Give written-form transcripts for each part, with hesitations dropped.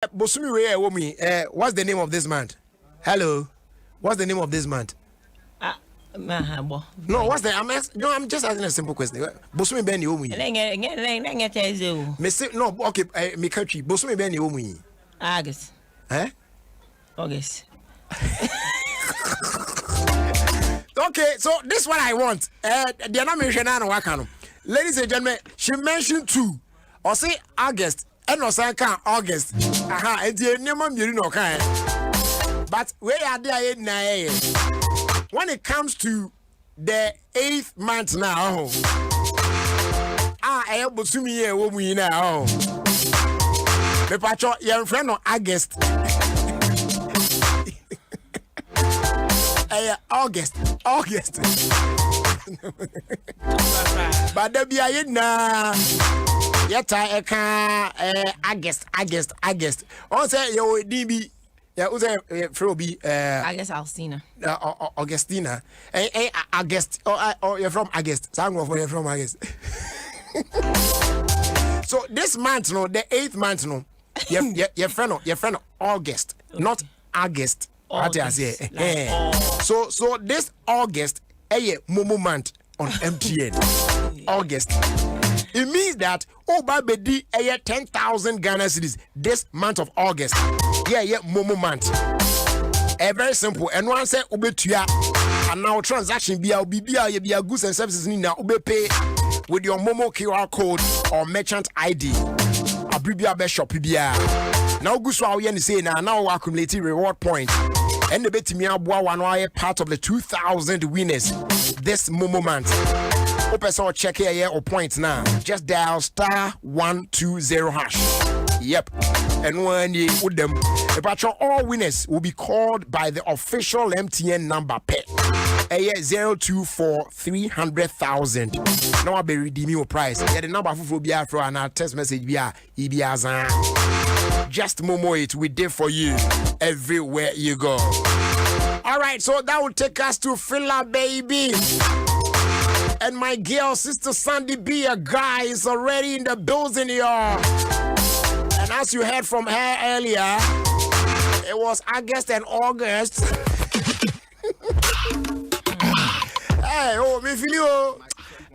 Bosumi we womi. What's the name of this month? Hello. What's the name of this month? No, what's the I'm just asking a simple question. Bosumi be ni womi. No, okay, me country. Bosumi be ni womi. August. August. Okay, so this is what I want. The other mention ladies and gentlemen, she mentioned 2. Or say August. And no say August. And the name you know kind. But where are they now? When it comes to the 8th month now, I able to me woman now. Me pacho your friend on August. August. But there be a na yeta August. On say you DB. Yeah, who's Froby? August Alcina. Augustina. August. Or you're from August. You're from August. So this month, no, the 8th month, no, your friend, August, not August. August. So this August, Momo month on MTN. August. It means that baby 10,000 Ghana cedis this month of August. Yeah, Momo month. Very simple. And one say obetua and now transaction be a goods and services need now pay with your Momo QR code or merchant ID. Abribia be shop bia. Now go so we say now accumulating reward points. And the bet me aboa one part of the 2,000 winners this Momo month. Open so check here or points now. Just dial *120#. Yep. And when you with them, all winners will be called by the official MTN number pay. 024 300,000. Now I'll be redeeming your price. Yeah, the number for be afro and our text message be just Momo it we did for you everywhere you go. All right, so that will take us to Fila Baby. And my girl, Sister Sandy B, a guy is already in the building here. And as you heard from her earlier, it was August and August. Hey, me feel you.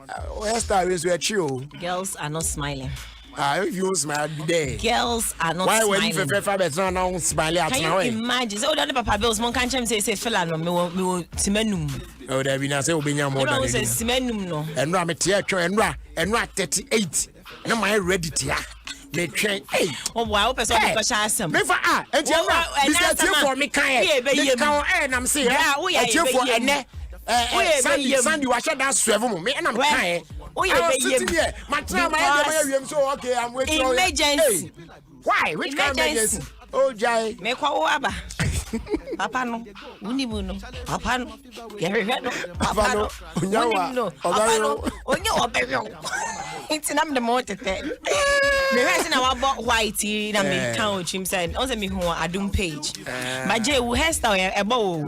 Hairstyle is where chill. Girls are not smiling. If you smile, be there. Girls are not smiling. Why when you now smile at now? Can you imagine? So the Papa Bills, one can't say fella no me simenum. Oh, there be na say obinya more than. No, say simenum no. And ra me teacher and ra 38. No my ready tia. Me train. Hey. Oh wow, person be question. Me for and you this for me kan. Me kan and I'm say. You for ene. Sandy was that 7 me and I'm kan. Oh yeah, so okay, I'm waiting. Emergency. Hey. Why? Which kind of emergency? Oh, Jai. Me kwa aba. Papa no. Unimu no. Papa no. Gary no. Papa no. Unimu no. Papa no. Onye obero. It's nam the more tete. Me reason na about white na me count him said. Also me who Adom page. But Jay we hairstyle ebo.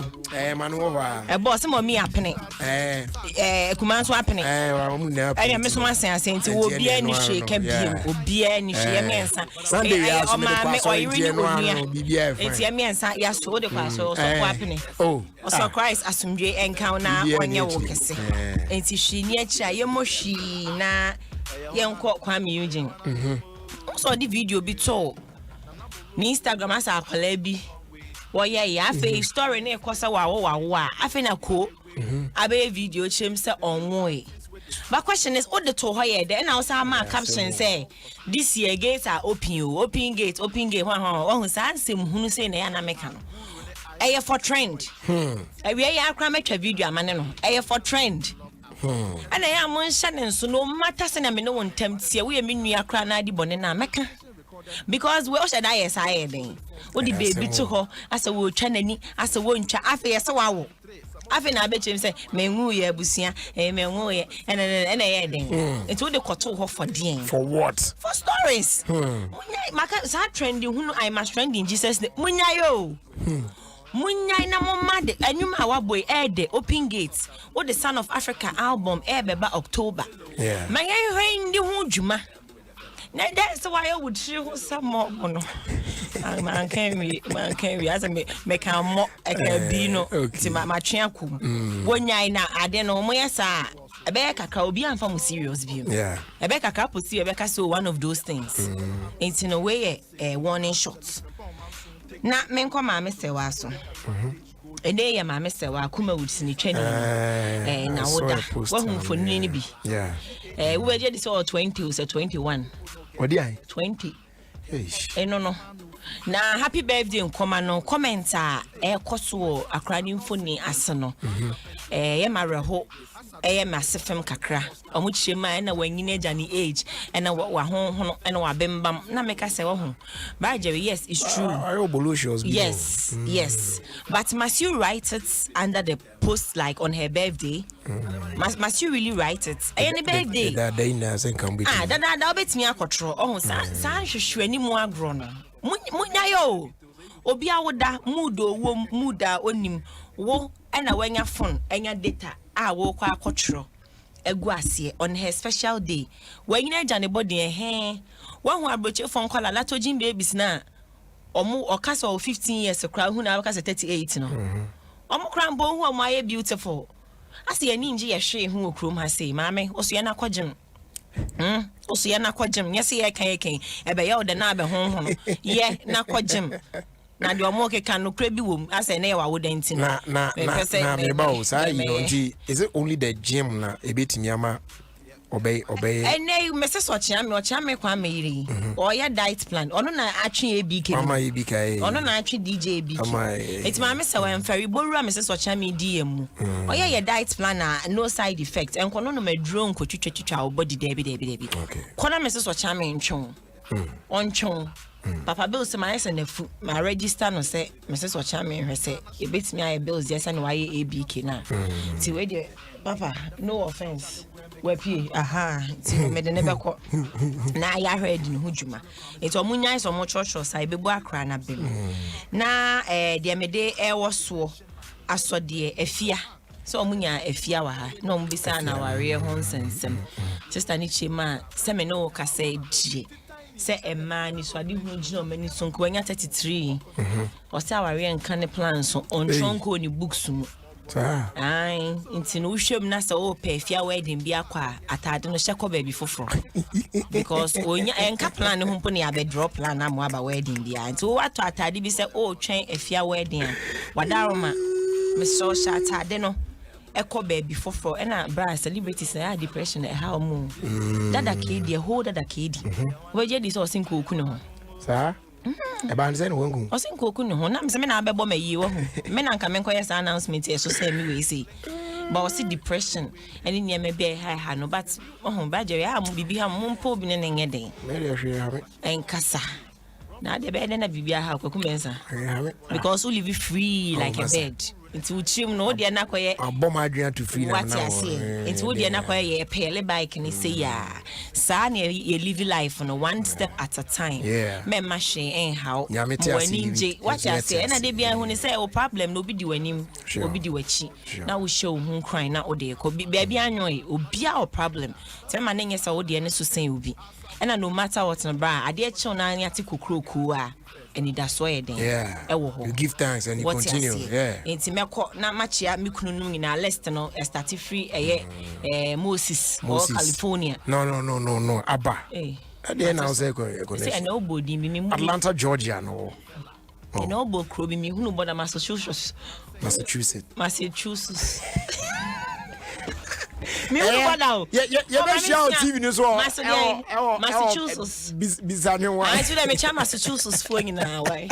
Man over. Ebo some me apene. Kumanso apene. I me so man say nti obi ani hwe ka biem. Obi ani hwe me nsa. Sunday we are so me bibia. Enti me nsa ya so de kwa so apene. Oh. Also Christ asumdwe encounter na onye wo kese. Enti hwi ni achi aye mo hwi na yenko Kwame Eugene. So the video be told. Ni Instagram asa akola bi. Wo ye ya fe story na ekosa wa afi na ko. Abe video chem say onwo. But question is, what the to here? Then I also my caption say, this year gates are open gate. One say hunu say na meka. Eye for trend. We ya kra metwa video amane no. Eye for trend. And I am one shannon so no matter say na me no won tempt we me nua kra na di bone na meka. Because we also die as I den. What the baby to her as a wo twa nani as a wo ntwa afa ye se wawo. Afi na abechem say menwu ye abusia menwu ye and den it would the koto ho for den for what for stories maka sa trending hunu I must trend in Jesus name munya yo munya na mo mad anwuma waboy de open gates what the Son of Africa album beba October my hwe ndi ho dwuma na that's why I would show some more no Man can we as a make a more a bino to my chiakum. One yana, I don't know, Moyasa. A Becca can be on from serious view. Yeah. A Becca couple see a Becca so one of those things. It's in a way a warning shot. Not men come, Mr. Wasso. A day, my Mr. Wakuma would see training. And I would one for Nini. Yeah. We just saw 20 or 21. What did I? 20. No. Na happy birthday nkomano commenta koso akrani mfoni aseno ye mareho masefem kakra omuchie ma na wanyine jani age na wa ho na wa bembam na meka se wo ho ba jere yes it's true yes but must you write it under the post like on her birthday must you really write it any birthday that day na sen kan be that obetimi akotro oh sa hwehwe ni mu agro no munyayo obi awoda muda onim wo na wanya phone enya data wo kwa akotro egu ase on her special day wanyina jane body wo hu abroche phone call latojin babies na omu okasa 15 years kra hu na okasa 38 no omu kra mbo hu omu aye beautiful ase ani nje ye hwe hu okrom ha sei maame oso ye na kwagem oso ya na kwagem yesi ye kan ebe ya ode na abe honhono ye na kwagem na de omo keka no kra bi wom ase na ye wa woda nti na me ba o sai you nti is it only the gym na ebetimi ama obey ene mese so chia me kwa meyiri o ya diet plan ono na atwe ABK mama ABK ono na atwe DJ ABK eti ma me se wa mfari borura mese so chia me DM mu o ya diet plan na no side effect enko no maduro nko twitwa o body debi kona mese so chia me ntwon onchon papa bills se ma na fu ma register no se mese so chia me hwe se ebetimi aye bills yes na wa ye ABK na ti we de papa no offense wepi ti me de nebeko na ya heard no hujuma eto omunyan so mo church sai bebu akra na bem na de me de ewo so asode afia so omunya afia wa ha na ombisa na ware ho nsensem sister ni chema se me no ka say die se emma ni so ade hu gino mani so nko anya 33 o se aware nka ne plans so on tronko ni books mu ai inti no hwem na se o perfia wedding bia kwa atade no hye ko baby foforo because onya enka plan ho mpo ne abe drop plan na mo aba wedding bia inti o wato atade bi se o twen afia wedding wadaroma me so sha atade no eko baby foforo e na bra celebrities na depression e how mu dada kidi ho dada kidi we je di so sinko oku no sa e ba nse no wonku o sinko oku no na me na abebo mayi wo ho me na nka me nkoye sa announcement e so say me we say but o see depression and in me be ha no but ba jere ha mu bibi ha mu mpo bi ne nye den me le hwe ha me enkasa na de be na bibi ha kwaku mensa because we live free like a bird into chim no de na koye abom adrian to free na na into de na koye ye pele bike ni say ya sa na ye live life no one step at a time me ma she how wani nje what you say na de bia hu ni say o problem no bi di wanim obi di wachi na wo show hu cry na o de ko bia bia anyo obi a o problem say ma na nye say o de ne so sen obi and no matter what na bra ade che na anya te kokroku a and it that's why then you give thanks and you continue enti meko na machia mikunu no nyina list no start free Moses or California no aba ade na say go say na obodi mi Atlanta Georgia no na obo kro bi mi hunu boda Massachusetts me boda be show TV news so Massachusetts bizane wa I see them Massachusetts for nyina why